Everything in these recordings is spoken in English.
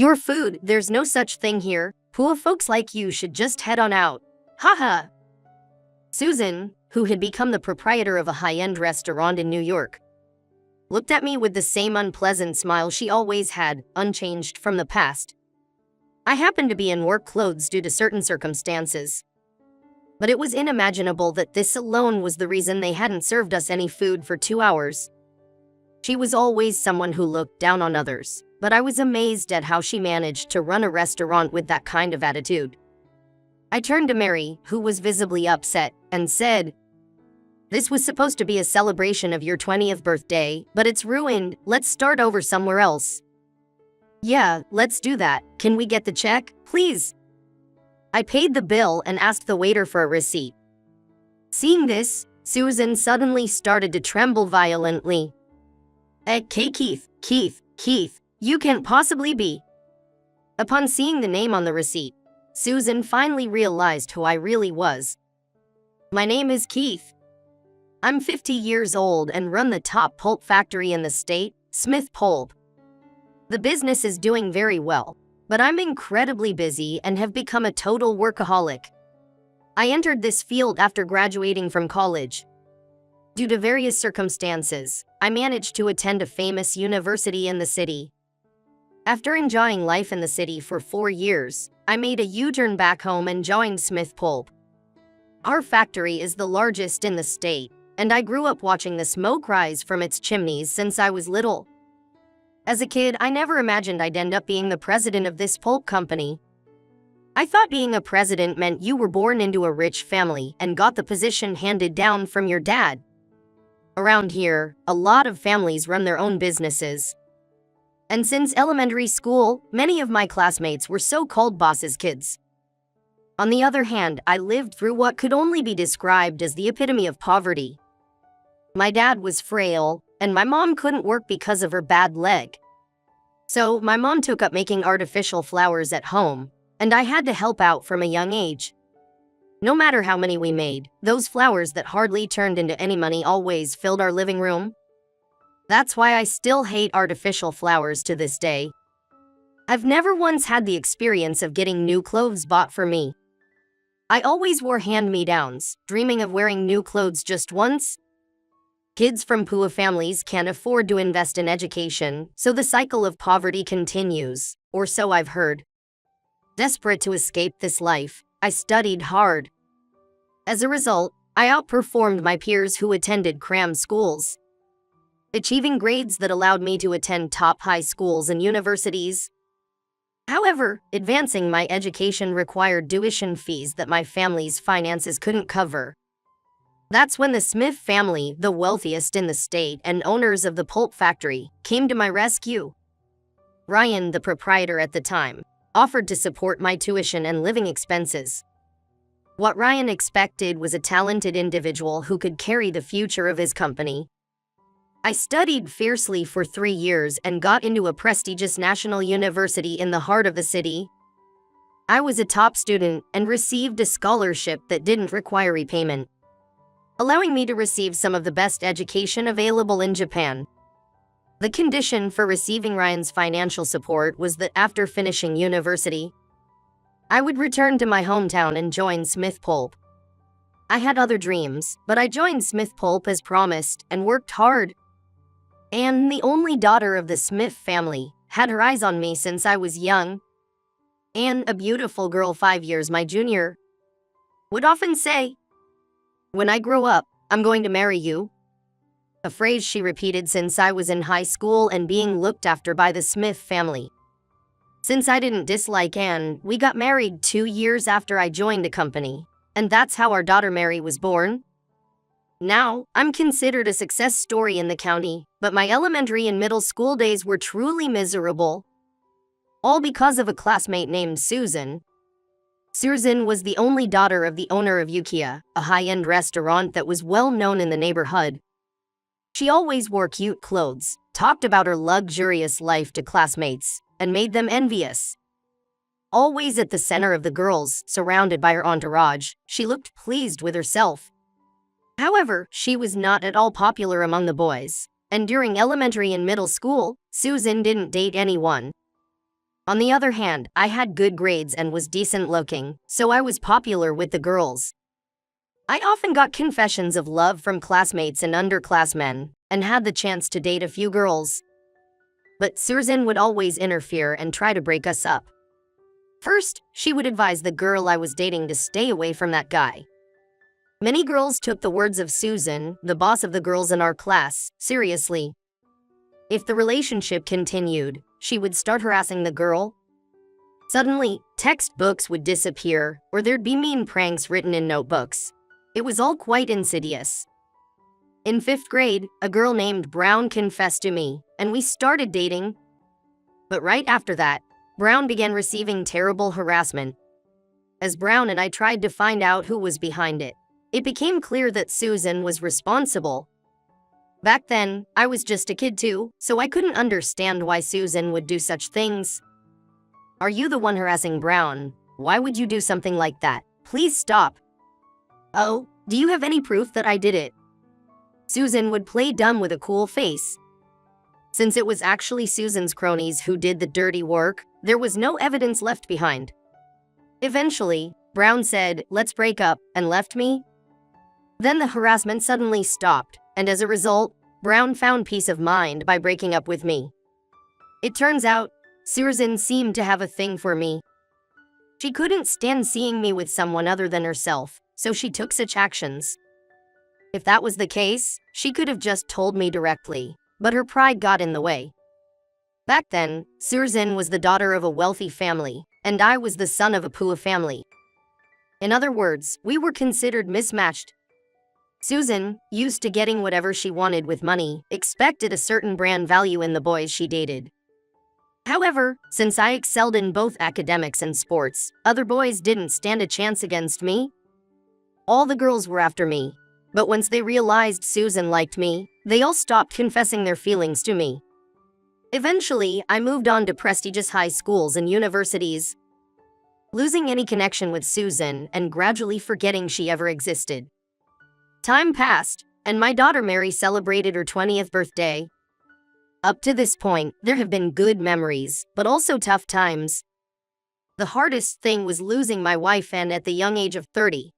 Your food, there's no such thing here. Poor folks like you should just head on out. Haha. Susan, who had become the proprietor of a high-end restaurant in New York, looked at me with the same unpleasant smile she always had, unchanged from the past. I happened to be in work clothes due to certain circumstances, but it was unimaginable that this alone was the reason they hadn't served us any food for 2 hours. She was always someone who looked down on others, but I was amazed at how she managed to run a restaurant with that kind of attitude. I turned to Mary, who was visibly upset, and said, "This was supposed to be a celebration of your 20th birthday, but it's ruined. Let's start over somewhere else." "Yeah, let's do that. Can we get the check, please?" I paid the bill and asked the waiter for a receipt. Seeing this, Susan suddenly started to tremble violently. Keith, you can't possibly be." Upon seeing the name on the receipt, Susan finally realized who I really was. "My name is Keith. I'm 50 years old and run the top pulp factory in the state, Smith Pulp. The business is doing very well, but I'm incredibly busy and have become a total workaholic. I entered this field after graduating from college. Due to various circumstances, I managed to attend a famous university in the city. After enjoying life in the city for 4 years, I made a U-turn back home and joined Smith Pulp. Our factory is the largest in the state, and I grew up watching the smoke rise from its chimneys since I was little. As a kid, I never imagined I'd end up being the president of this pulp company. I thought being a president meant you were born into a rich family and got the position handed down from your dad. Around here, a lot of families run their own businesses. And since elementary school, many of my classmates were so-called bosses' kids. On the other hand, I lived through what could only be described as the epitome of poverty. My dad was frail, and my mom couldn't work because of her bad leg. So my mom took up making artificial flowers at home, and I had to help out from a young age. No matter how many we made, those flowers that hardly turned into any money always filled our living room. That's why I still hate artificial flowers to this day. I've never once had the experience of getting new clothes bought for me. I always wore hand-me-downs, dreaming of wearing new clothes just once. Kids from poor families can't afford to invest in education, so the cycle of poverty continues, or so I've heard. Desperate to escape this life, I studied hard. As a result, I outperformed my peers who attended cram schools, achieving grades that allowed me to attend top high schools and universities. However, advancing my education required tuition fees that my family's finances couldn't cover. That's when the Smith family, the wealthiest in the state and owners of the pulp factory, came to my rescue. Ryan, the proprietor at the time, offered to support my tuition and living expenses. What Ryan expected was a talented individual who could carry the future of his company. I studied fiercely for 3 years and got into a prestigious national university in the heart of the city. I was a top student and received a scholarship that didn't require repayment, allowing me to receive some of the best education available in Japan. The condition for receiving Ryan's financial support was that after finishing university, I would return to my hometown and join Smith Pulp. I had other dreams, but I joined Smith Pulp as promised and worked hard. Anne, the only daughter of the Smith family, had her eyes on me since I was young. Anne, a beautiful girl 5 years my junior, would often say, "When I grow up, I'm going to marry you," a phrase she repeated since I was in high school and being looked after by the Smith family. Since I didn't dislike Anne, we got married 2 years after I joined the company, and that's how our daughter Mary was born. Now, I'm considered a success story in the county, but my elementary and middle school days were truly miserable. All because of a classmate named Susan. Susan was the only daughter of the owner of Yukiya, a high-end restaurant that was well known in the neighborhood. She always wore cute clothes, talked about her luxurious life to classmates, and made them envious. Always at the center of the girls, surrounded by her entourage, she looked pleased with herself. However, she was not at all popular among the boys, and during elementary and middle school, Susan didn't date anyone. On the other hand, I had good grades and was decent looking, so I was popular with the girls. I often got confessions of love from classmates and underclassmen, and had the chance to date a few girls. But Susan would always interfere and try to break us up. First, she would advise the girl I was dating to stay away from that guy. Many girls took the words of Susan, the boss of the girls in our class, seriously. If the relationship continued, she would start harassing the girl. Suddenly, textbooks would disappear, or there'd be mean pranks written in notebooks. It was all quite insidious. In 5th grade, a girl named Brown confessed to me, and we started dating. But right after that, Brown began receiving terrible harassment. As Brown and I tried to find out who was behind it, it became clear that Susan was responsible. Back then, I was just a kid too, so I couldn't understand why Susan would do such things. Are you the one harassing Brown? Why would you do something like that? Please stop. Oh, do you have any proof that I did it? Susan would play dumb with a cool face. Since it was actually Susan's cronies who did the dirty work, there was no evidence left behind. Eventually, Brown said, "Let's break up," and left me. Then the harassment suddenly stopped, and as a result, Brown found peace of mind by breaking up with me. It turns out, Susan seemed to have a thing for me. She couldn't stand seeing me with someone other than herself, so she took such actions. If that was the case, she could have just told me directly, but her pride got in the way. Back then, Susan was the daughter of a wealthy family, and I was the son of a poor family. In other words, we were considered mismatched. Susan, used to getting whatever she wanted with money, expected a certain brand value in the boys she dated. However, since I excelled in both academics and sports, other boys didn't stand a chance against me. All the girls were after me, but once they realized Susan liked me, they all stopped confessing their feelings to me. Eventually, I moved on to prestigious high schools and universities, losing any connection with Susan and gradually forgetting she ever existed. Time passed, and my daughter Mary celebrated her 20th birthday. Up to this point, there have been good memories, but also tough times. The hardest thing was losing my wife, and at the young age of 30.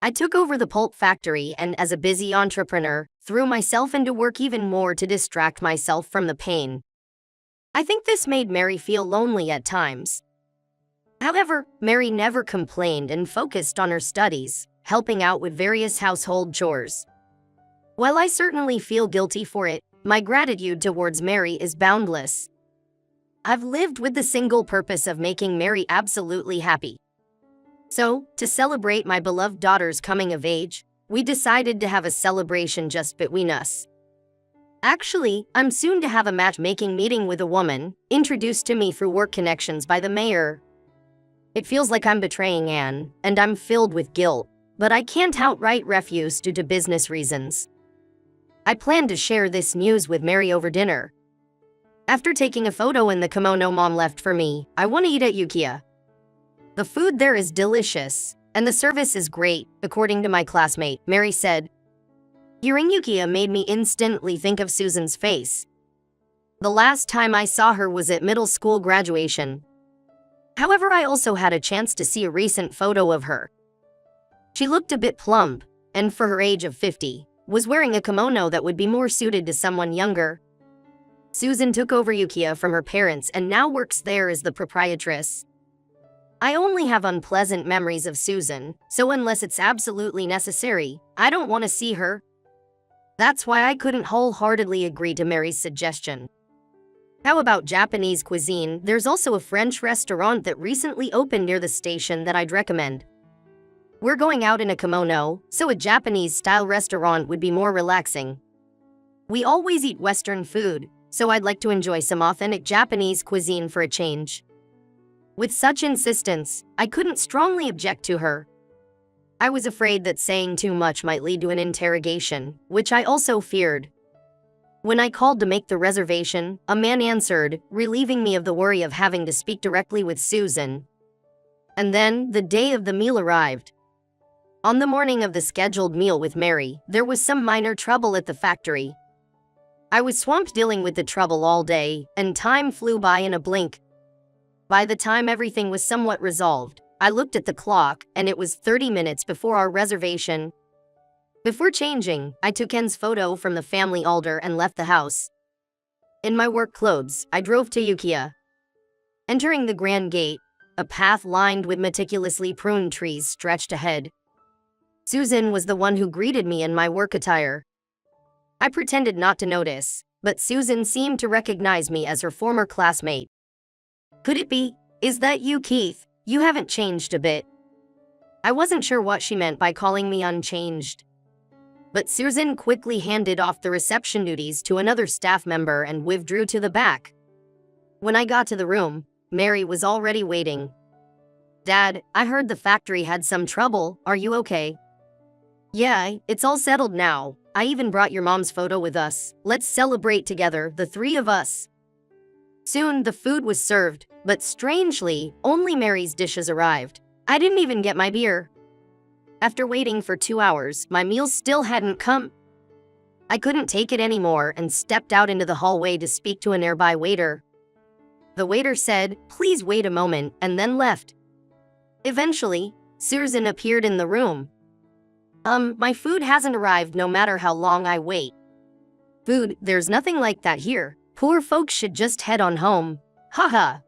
I took over the pulp factory and, as a busy entrepreneur, threw myself into work even more to distract myself from the pain. I think this made Mary feel lonely at times. However, Mary never complained and focused on her studies, helping out with various household chores. While I certainly feel guilty for it, my gratitude towards Mary is boundless. I've lived with the single purpose of making Mary absolutely happy. So, to celebrate my beloved daughter's coming of age, we decided to have a celebration just between us. Actually, I'm soon to have a matchmaking meeting with a woman, introduced to me through work connections by the mayor. It feels like I'm betraying Anne, and I'm filled with guilt, but I can't outright refuse due to business reasons. I plan to share this news with Mary over dinner. After taking a photo in the kimono Mom left for me, I want to eat at Yukiya. The food there is delicious, and the service is great, according to my classmate, Mary said. Hearing Yukiya made me instantly think of Susan's face. The last time I saw her was at middle school graduation. However, I also had a chance to see a recent photo of her. She looked a bit plump, and for her age of 50, was wearing a kimono that would be more suited to someone younger. Susan took over Yukiya from her parents and now works there as the proprietress. I only have unpleasant memories of Susan, so unless it's absolutely necessary, I don't want to see her. That's why I couldn't wholeheartedly agree to Mary's suggestion. How about Japanese cuisine? There's also a French restaurant that recently opened near the station that I'd recommend. We're going out in a kimono, so a Japanese-style restaurant would be more relaxing. We always eat Western food, so I'd like to enjoy some authentic Japanese cuisine for a change. With such insistence, I couldn't strongly object to her. I was afraid that saying too much might lead to an interrogation, which I also feared. When I called to make the reservation, a man answered, relieving me of the worry of having to speak directly with Susan. And then, the day of the meal arrived. On the morning of the scheduled meal with Mary, there was some minor trouble at the factory. I was swamped dealing with the trouble all day, and time flew by in a blink. By the time everything was somewhat resolved, I looked at the clock and it was 30 minutes before our reservation. Before changing, I took Ken's photo from the family altar and left the house. In my work clothes, I drove to Ukiah. Entering the grand gate, a path lined with meticulously pruned trees stretched ahead. Susan was the one who greeted me in my work attire. I pretended not to notice, but Susan seemed to recognize me as her former classmate. Could it be? Is that you, Keith? You haven't changed a bit. I wasn't sure what she meant by calling me unchanged. But Susan quickly handed off the reception duties to another staff member and withdrew to the back. When I got to the room, Mary was already waiting. Dad, I heard the factory had some trouble. Are you okay? Yeah, it's all settled now. I even brought your mom's photo with us. Let's celebrate together, the three of us. Soon the food was served, but strangely, only Mary's dishes arrived. I didn't even get my beer. After waiting for 2 hours, my meal still hadn't come. I couldn't take it anymore and stepped out into the hallway to speak to a nearby waiter. The waiter said, "Please wait a moment," and then left. Eventually, Susan appeared in the room. My food hasn't arrived no matter how long I wait. Food, there's nothing like that here. Poor folks should just head on home. Haha.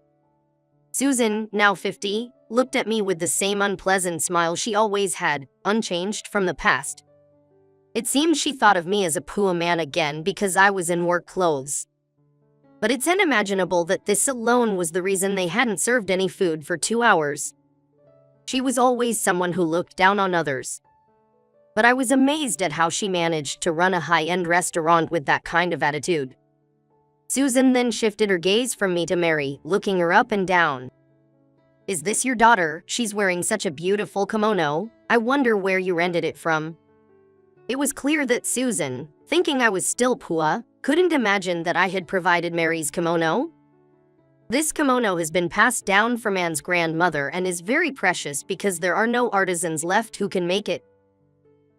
Susan, now 50, looked at me with the same unpleasant smile she always had, unchanged from the past. It seemed she thought of me as a poor man again because I was in work clothes. But it's unimaginable that this alone was the reason they hadn't served any food for 2 hours. She was always someone who looked down on others. But I was amazed at how she managed to run a high-end restaurant with that kind of attitude. Susan then shifted her gaze from me to Mary, looking her up and down. Is this your daughter? She's wearing such a beautiful kimono. I wonder where you rented it from. It was clear that Susan, thinking I was still poor, couldn't imagine that I had provided Mary's kimono. This kimono has been passed down from Anne's grandmother and is very precious because there are no artisans left who can make it.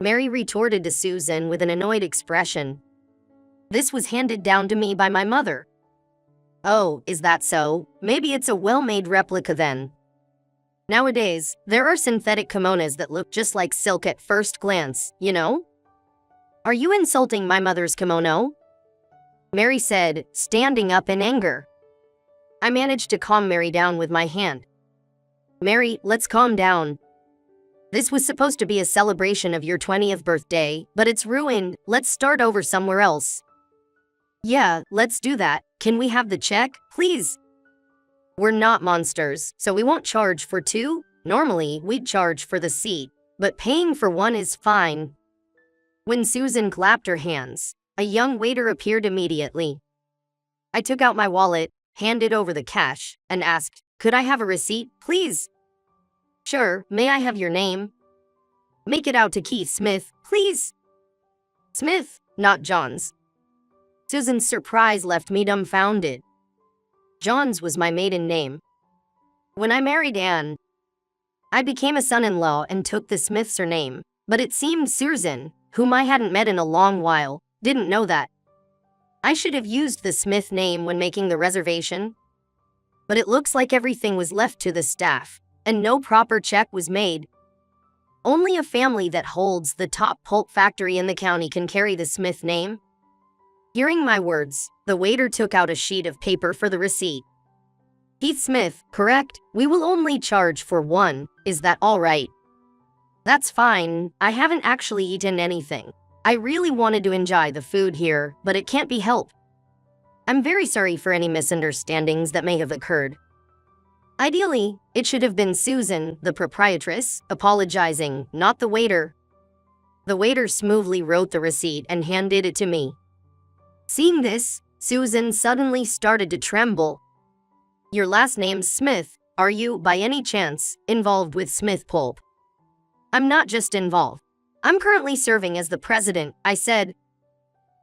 Mary retorted to Susan with an annoyed expression. This was handed down to me by my mother. Oh, is that so? Maybe it's a well-made replica then. Nowadays, there are synthetic kimonos that look just like silk at first glance, you know? Are you insulting my mother's kimono? Mary said, standing up in anger. I managed to calm Mary down with my hand. Mary, let's calm down. This was supposed to be a celebration of your 20th birthday, but it's ruined. Let's start over somewhere else. Yeah, let's do that. Can we have the check, please? We're not monsters, so we won't charge for two. Normally, we'd charge for the seat, but paying for one is fine. When Susan clapped her hands, a young waiter appeared immediately. I took out my wallet, handed over the cash, and asked, could I have a receipt, please? Sure, may I have your name? Make it out to Keith Smith, please. Smith, not Johns. Susan's surprise left me dumbfounded. Johns was my maiden name. When I married Anne, I became a son-in-law and took the Smith surname, but it seemed Susan, whom I hadn't met in a long while, didn't know that. I should have used the Smith name when making the reservation. But it looks like everything was left to the staff, and no proper check was made. Only a family that holds the top pulp factory in the county can carry the Smith name. Hearing my words, the waiter took out a sheet of paper for the receipt. Keith Smith, correct? We will only charge for one. Is that all right? That's fine. I haven't actually eaten anything. I really wanted to enjoy the food here, but it can't be helped. I'm very sorry for any misunderstandings that may have occurred. Ideally, it should have been Susan, the proprietress, apologizing, not the waiter. The waiter smoothly wrote the receipt and handed it to me. Seeing this, Susan suddenly started to tremble. Your last name's Smith. Are you, by any chance, involved with Smith Pulp? I'm not just involved. I'm currently serving as the president, I said.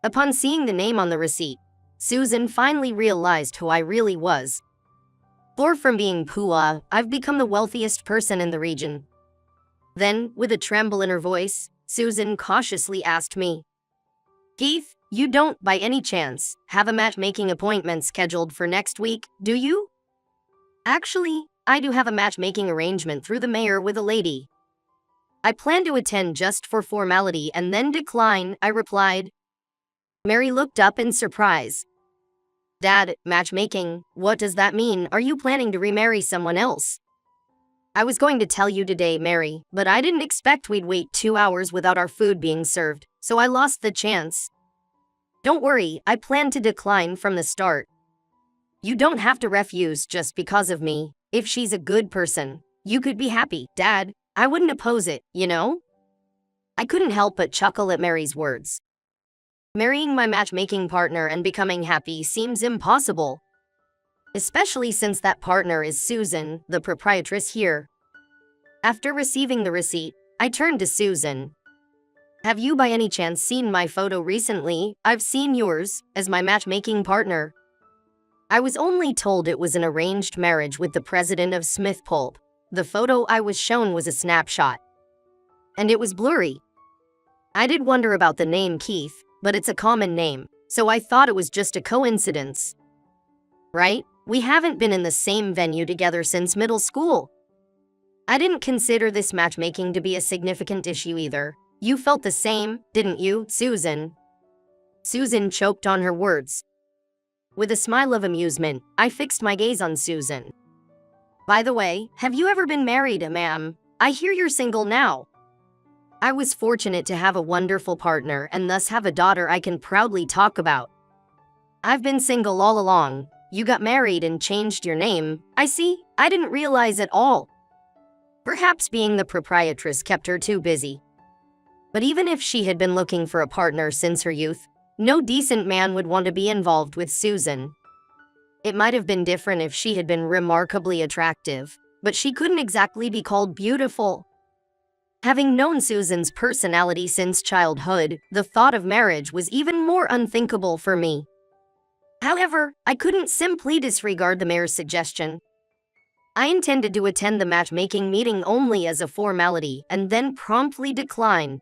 Upon seeing the name on the receipt, Susan finally realized who I really was. Far from being poor, I've become the wealthiest person in the region. Then, with a tremble in her voice, Susan cautiously asked me, Keith, you don't, by any chance, have a matchmaking appointment scheduled for next week, do you? Actually, I do have a matchmaking arrangement through the mayor with a lady. I plan to attend just for formality and then decline, I replied. Mary looked up in surprise. Dad, matchmaking, what does that mean? Are you planning to remarry someone else? I was going to tell you today, Mary, but I didn't expect we'd wait 2 hours without our food being served, so I lost the chance. Don't worry, I planned to decline from the start. You don't have to refuse just because of me. If she's a good person, you could be happy. Dad, I wouldn't oppose it, you know? I couldn't help but chuckle at Mary's words. Marrying my matchmaking partner and becoming happy seems impossible. Especially since that partner is Susan, the proprietress here. After receiving the receipt, I turned to Susan. Have you by any chance seen my photo recently? I've seen yours, as my matchmaking partner. I was only told it was an arranged marriage with the president of Smith Pulp. The photo I was shown was a snapshot. And it was blurry. I did wonder about the name Keith, but it's a common name, so I thought it was just a coincidence. Right? We haven't been in the same venue together since middle school. I didn't consider this matchmaking to be a significant issue either. You felt the same, didn't you, Susan? Susan choked on her words. With a smile of amusement, I fixed my gaze on Susan. By the way, have you ever been married, ma'am? I hear you're single now. I was fortunate to have a wonderful partner and thus have a daughter I can proudly talk about. I've been single all along. You got married and changed your name. I see. I didn't realize at all. Perhaps being the proprietress kept her too busy. But even if she had been looking for a partner since her youth, no decent man would want to be involved with Susan. It might have been different if she had been remarkably attractive, but she couldn't exactly be called beautiful. Having known Susan's personality since childhood, the thought of marriage was even more unthinkable for me. However, I couldn't simply disregard the mayor's suggestion. I intended to attend the matchmaking meeting only as a formality and then promptly decline.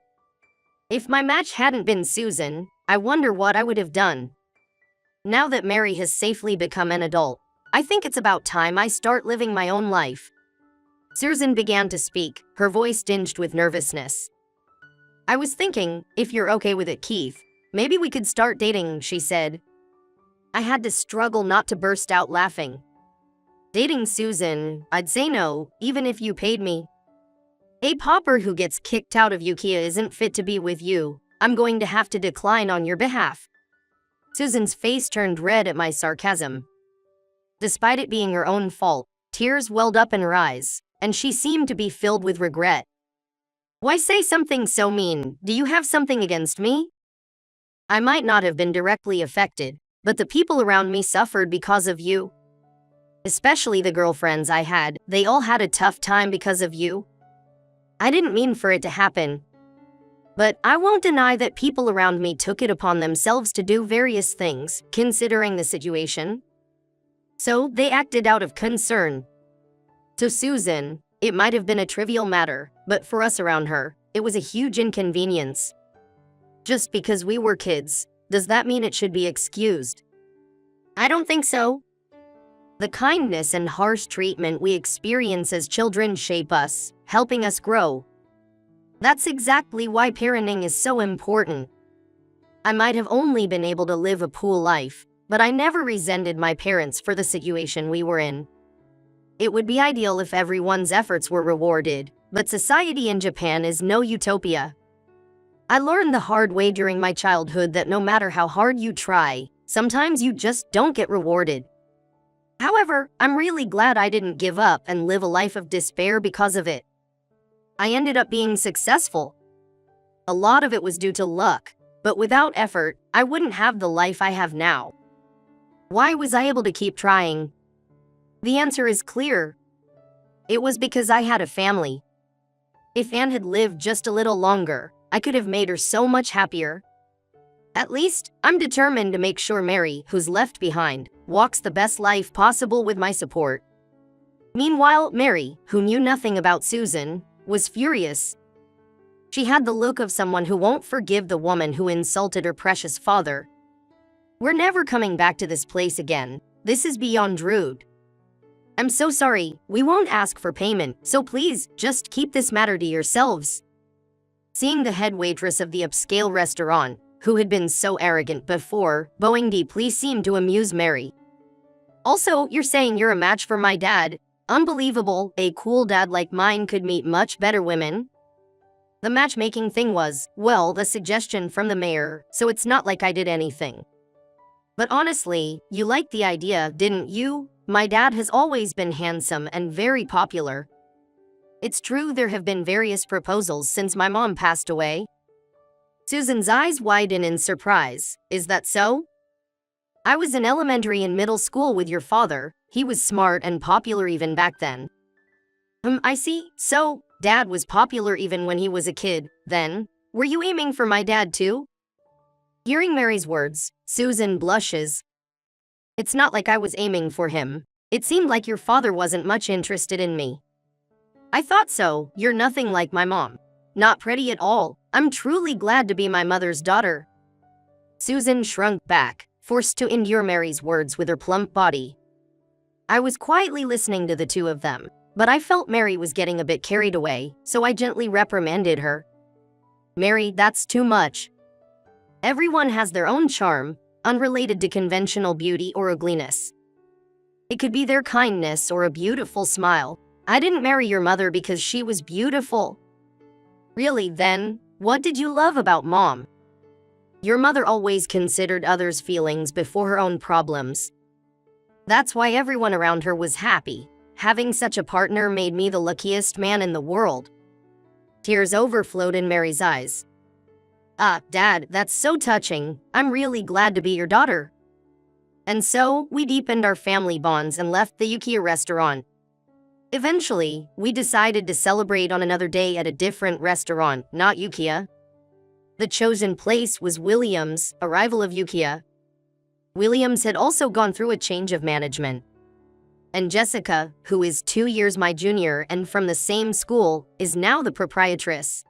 If my match hadn't been Susan, I wonder what I would have done. Now that Mary has safely become an adult, I think it's about time I start living my own life. Susan began to speak, her voice tinged with nervousness. I was thinking, if you're okay with it, Keith, maybe we could start dating, she said. I had to struggle not to burst out laughing. Dating Susan, I'd say no, even if you paid me. A pauper who gets kicked out of Ukiah isn't fit to be with you. I'm going to have to decline on your behalf. Susan's face turned red at my sarcasm. Despite it being her own fault, tears welled up in her eyes, and she seemed to be filled with regret. Why say something so mean? Do you have something against me? I might not have been directly affected, but the people around me suffered because of you. Especially the girlfriends I had, they all had a tough time because of you. I didn't mean for it to happen. But I won't deny that people around me took it upon themselves to do various things, considering the situation. So they acted out of concern. To Susan, it might have been a trivial matter, but for us around her, it was a huge inconvenience. Just because we were kids, does that mean it should be excused? I don't think so. The kindness and harsh treatment we experience as children shape us, helping us grow. That's exactly why parenting is so important. I might have only been able to live a pool life, but I never resented my parents for the situation we were in. It would be ideal if everyone's efforts were rewarded, but society in Japan is no utopia. I learned the hard way during my childhood that no matter how hard you try, sometimes you just don't get rewarded. However, I'm really glad I didn't give up and live a life of despair because of it. I ended up being successful. A lot of it was due to luck, but without effort, I wouldn't have the life I have now. Why was I able to keep trying? The answer is clear. It was because I had a family. If Anne had lived just a little longer, I could have made her so much happier. At least, I'm determined to make sure Mary, who's left behind, walks the best life possible with my support. Meanwhile, Mary, who knew nothing about Susan, was furious. She had the look of someone who won't forgive the woman who insulted her precious father. We're never coming back to this place again. This is beyond rude. I'm so sorry, we won't ask for payment, so please, just keep this matter to yourselves. Seeing the head waitress of the upscale restaurant, who had been so arrogant before, bowing deeply seemed to amuse Mary. Also, you're saying you're a match for my dad? Unbelievable, a cool dad like mine could meet much better women. The matchmaking thing was, well, the suggestion from the mayor, so it's not like I did anything. But honestly, you liked the idea, didn't you? My dad has always been handsome and very popular. It's true there have been various proposals since my mom passed away. Susan's eyes widen in surprise. Is that so? I was in elementary and middle school with your father. He was smart and popular even back then. I see. So, Dad was popular even when he was a kid, then? Were you aiming for my dad too? Hearing Mary's words, Susan blushes. It's not like I was aiming for him. It seemed like your father wasn't much interested in me. I thought so. You're nothing like my mom. Not pretty at all. I'm truly glad to be my mother's daughter. Susan shrunk back, forced to endure Mary's words with her plump body. I was quietly listening to the two of them, but I felt Mary was getting a bit carried away, so I gently reprimanded her. Mary, that's too much. Everyone has their own charm, unrelated to conventional beauty or ugliness. It could be their kindness or a beautiful smile. I didn't marry your mother because she was beautiful. Really, then, what did you love about Mom? Your mother always considered others' feelings before her own problems. That's why everyone around her was happy. Having such a partner made me the luckiest man in the world. Tears overflowed in Mary's eyes. Dad, that's so touching. I'm really glad to be your daughter. And so, we deepened our family bonds and left the Ukiya restaurant. Eventually, we decided to celebrate on another day at a different restaurant, not Ukiya. The chosen place was Williams, a rival of Ukiya. Williams had also gone through a change of management. And Jessica, who is 2 years my junior and from the same school, is now the proprietress.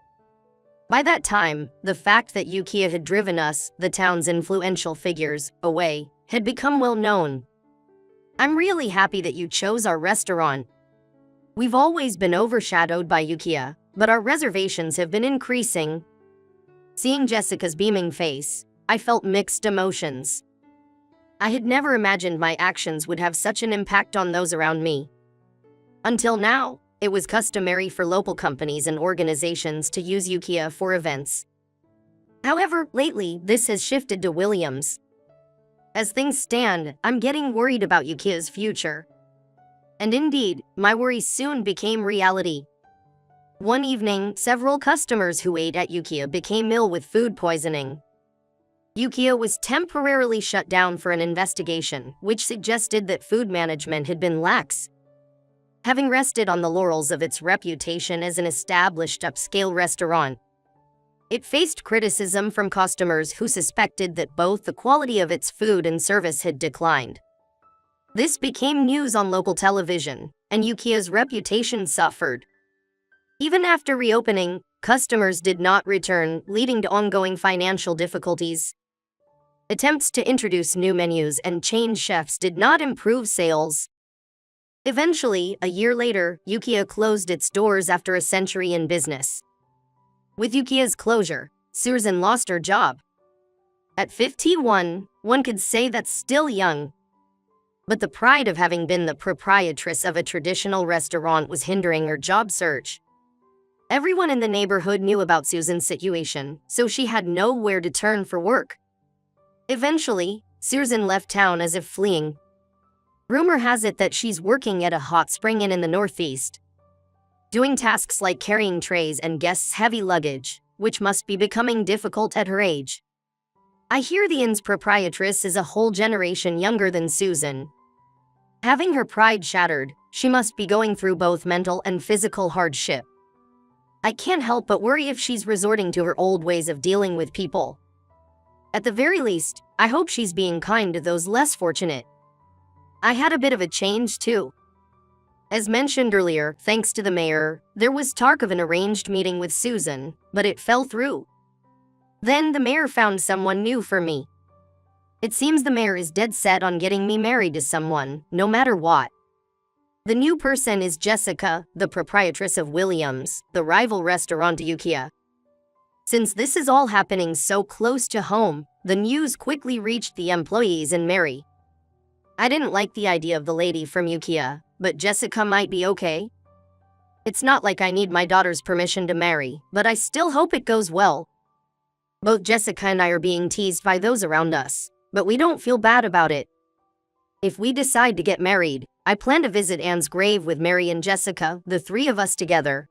By that time, the fact that Ukiya had driven us, the town's influential figures, away, had become well known. I'm really happy that you chose our restaurant. We've always been overshadowed by Ukiya, but our reservations have been increasing. Seeing Jessica's beaming face, I felt mixed emotions. I had never imagined my actions would have such an impact on those around me. Until now, it was customary for local companies and organizations to use Ukiya for events. However, lately, this has shifted to Williams. As things stand, I'm getting worried about Ukiya's future. And indeed, my worries soon became reality. One evening, several customers who ate at Ukiya became ill with food poisoning. Ukiya was temporarily shut down for an investigation, which suggested that food management had been lax. Having rested on the laurels of its reputation as an established upscale restaurant, it faced criticism from customers who suspected that both the quality of its food and service had declined. This became news on local television, and Ukiya's reputation suffered. Even after reopening, customers did not return, leading to ongoing financial difficulties. Attempts to introduce new menus and change chefs did not improve sales. Eventually, a year later, Ukiya closed its doors after a century in business. With Ukiya's closure, Susan lost her job. At 51, one could say that's still young. But the pride of having been the proprietress of a traditional restaurant was hindering her job search. Everyone in the neighborhood knew about Susan's situation, so she had nowhere to turn for work. Eventually, Susan left town as if fleeing. Rumor has it that she's working at a hot spring inn in the Northeast, doing tasks like carrying trays and guests' heavy luggage, which must be becoming difficult at her age. I hear the inn's proprietress is a whole generation younger than Susan. Having her pride shattered, she must be going through both mental and physical hardship. I can't help but worry if she's resorting to her old ways of dealing with people. At the very least, I hope she's being kind to those less fortunate. I had a bit of a change too. As mentioned earlier, thanks to the mayor, there was talk of an arranged meeting with Susan, but it fell through. Then the mayor found someone new for me. It seems the mayor is dead set on getting me married to someone, no matter what. The new person is Jessica, the proprietress of Williams, the rival restaurant Yukia. Since this is all happening so close to home, the news quickly reached the employees and Mary. I didn't like the idea of the lady from Yukia, but Jessica might be okay. It's not like I need my daughter's permission to marry, but I still hope it goes well. Both Jessica and I are being teased by those around us, but we don't feel bad about it. If we decide to get married, I plan to visit Anne's grave with Mary and Jessica, the three of us together.